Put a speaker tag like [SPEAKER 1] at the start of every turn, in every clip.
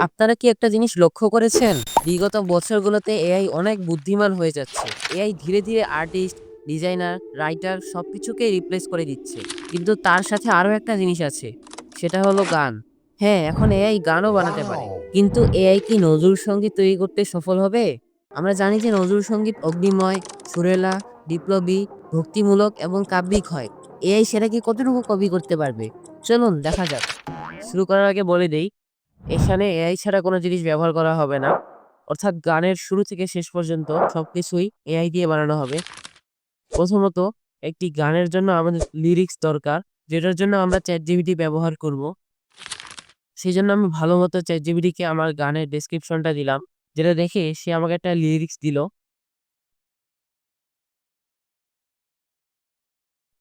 [SPEAKER 1] আপনারা কি একটা জিনিস লক্ষ্য করেছেন? বিগত বছরগুলোতে এআই অনেক বুদ্ধিমান হয়ে যাচ্ছে। এআই ধীরে, ধীরে আর্টিস্ট, ডিজাইনার, রাইটার সবকিছুকেই রিপ্লেস করে দিচ্ছে। কিন্তু তার সাথে আরো একটা জিনিস আছে। সেটা হলো গান। হ্যাঁ, এখন এআই গানও বানাতে পারে। কিন্তু এআই কি নজরুল সঙ্গীত তৈরি করতে সফল হবে? আমরা জানি যে নজরুল সঙ্গীত অগ্নিময়, সুরেলা, বিপ্লবী, ভক্তিমূলক এবং কাব্যিক হয়। এআই সেটা কি কতটুকু কপি করতে পারবে? চলুন দেখা যাক। শুরু করার আগে বলে দেই এখানে এআই ছাড়া কোনো জিনিস ব্যবহার করা হবে না। অর্থাৎ গানের শুরু থেকে শেষ পর্যন্ত সবকিছুই এআই দিয়ে বানানো হবে। প্রথমত একটি গানের জন্য আমাদের লিরিক্স দরকার, যেটার জন্য আমরা ChatGPT ব্যবহার করব। সেজন্য আমি ভালোমতো ChatGPT কে আমার গানের ডেসক্রিপশনটা দিলাম, যেটা দেখে সে আমাকে একটা লিরিক্স দিল,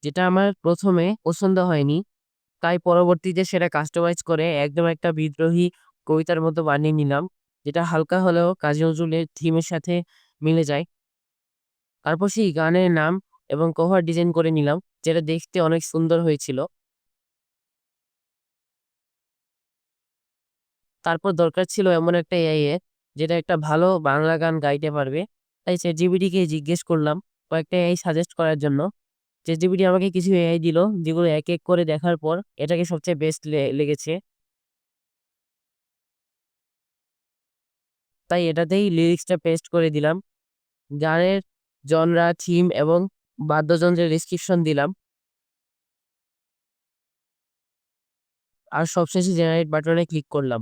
[SPEAKER 1] যেটা আমার ১ম এ পছন্দ হয়নি। তাই পরবর্তীতে সেটা কাস্টমাইজ করে একদম একটা বিদ্রোহী কবিতার মতো বানিয়ে নিলাম, যেটা হালকা হলেও কাজী নজরুলের থিমের সাথে মিলে যায়। তারপর সেই গানের নাম এবং কভার ডিজাইন করে নিলাম, যেটা দেখতে অনেক সুন্দর হয়েছিল। তারপর দরকার ছিল এমন একটা এআই এর, যেটা একটা ভালো বাংলা গান গাইতে পারবে। তাই ChatGPT কে জিজ্ঞেস করলাম কয়েকটা এআই সাজেস্ট করার জন্য। ChatGPT আমাকে কিছু এআই দিল, যেগুলো এক, এক করে দেখার পর এটাকে সবচেয়ে বেস্ট লেগেছে। তাই এটাতেই লিরিক্সটা পেস্ট করে দিলাম। গানের জনরা, থিম এবং বাদ্যযন্ত্রের ডেসক্রিপশন দিলাম। আর সবশেষে জেনারেট বাটনে ক্লিক করলাম।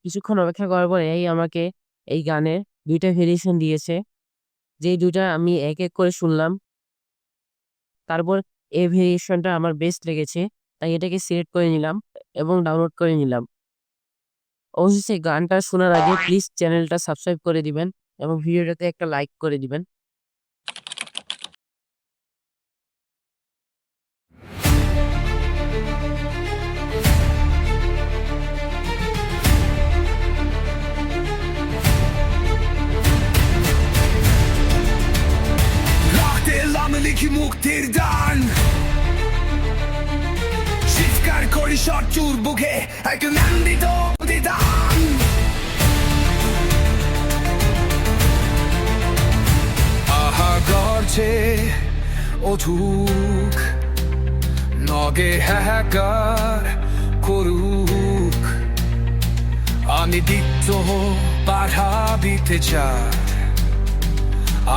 [SPEAKER 1] কিছুক্ষণ অপেক্ষা করার পর এআই আমাকে এই গানের ২ টা ভেরিয়েশন দিয়েছে। যেই ২ টা আমি এক, এক করে শুনলাম। তারপর এই ভেরিয়েশনটা আমার বেস্ট লেগেছে। তাই এটাকে সিলেক্ট করে নিলাম এবং ডাউনলোড করে নিলাম। অবশেষে গানটা শোনার আগে প্লিজ চ্যানেলটা সাবস্ক্রাইব করে দিবেন এবং ভিডিওটাতে একটা লাইক করে দিবেন।
[SPEAKER 2] কি মুক্তির দান চিৎকার করি শত্রুর বুকে এক নন্দিত প্রতিদান আহা গর্জে অধুক নগে হাহাকার করুক আমি দীপ্ত বাধাবিতে চাই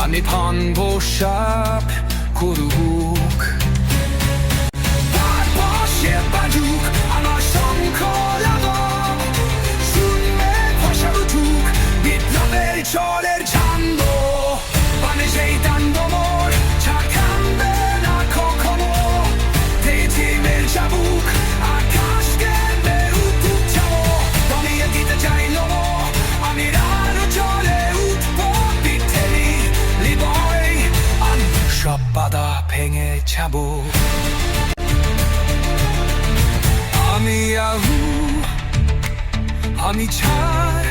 [SPEAKER 2] আমি ভাঙব সাপ করুক পাশে বাজুক আমার শঙ্খ লাগক শুনবে ভাষা উঠুক বিপ্লবের চলের ছন্দ মানে সেই তান্ড মোর ছাড়খানবে না কখনো পৃথিবীর চাবুক আকাশকে উঠুক যাবো দমিয়ে দিতে চাইল আমি আরো চলে উঠবো বিথেলি লিবয় আমি সব বাধা ভেঙে যাবো আমি আহু আমি ছাড়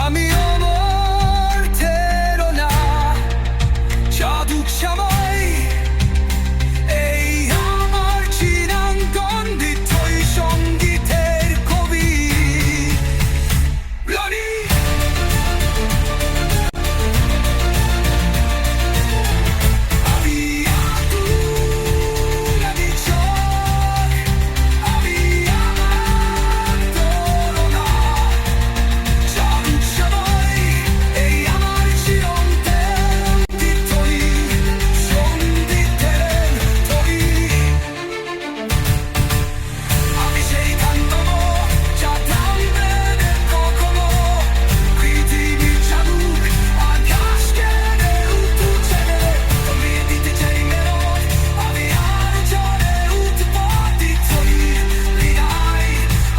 [SPEAKER 2] আমি অমর থেরো না চাঁদুক সময় এই আমার চিরাঙ্কন দিতই সঙ্গীতের কবি লনি আমি আতুর আমি চোখ আমি আমার তোরনা চাঁদুক সময় এই আমার চিরন্তন দিতই সঙ্গীতের কবি আমি সেই কান্দব যা থামবে না কখনো পৃথিবীর চাবুক আকাশকে উঠু ছেড়ে তমিয়ে দিতে চাই মেরো আমি আর চলে উঠবো দিতই বিদায়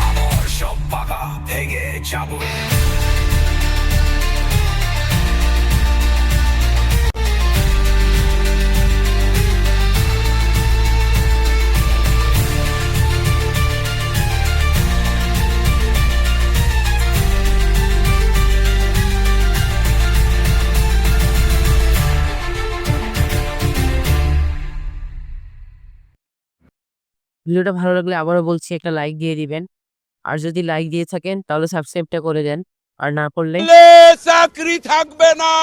[SPEAKER 2] আমার সব বাধা ভেঙে যাবো
[SPEAKER 1] ভিডিওটা ভালো লাগলে আবারও বলছি একটা লাইক দিয়ে দিবেন। আর যদি লাইক দিয়ে থাকেন তাহলে সাবস্ক্রাইবটা করে দেন, আর না করলে
[SPEAKER 3] চাকরি থাকবে না।